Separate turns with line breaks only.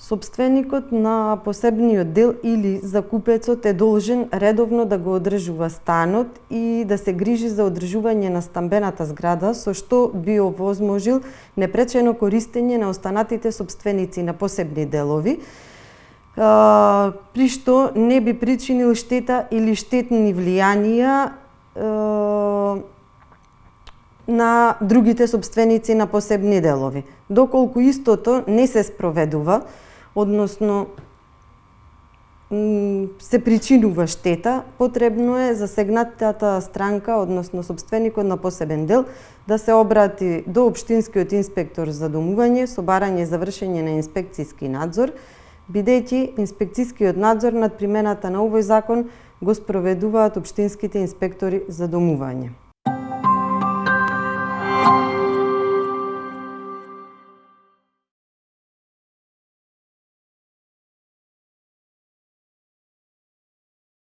Сопственикот на посебниот дел или закупецот е должен редовно да го одржува станот и да се грижи за одржување на стамбената зграда, со што би овозможил непречено користење на останатите сопственици на посебни делови, при што не би причинил штета или штетни влијанија на другите сопственици на посебни делови. Доколку истото не се спроведува, односно се причинува штета, потребно е засегнатата странка, односно сопственикот на посебен дел, да се обрати до општинскиот инспектор за домување со барање за вршење на инспекцијски надзор, бидејќи инспекцијскиот надзор над примената на овој закон го спроведуваат општинските инспектори за домување.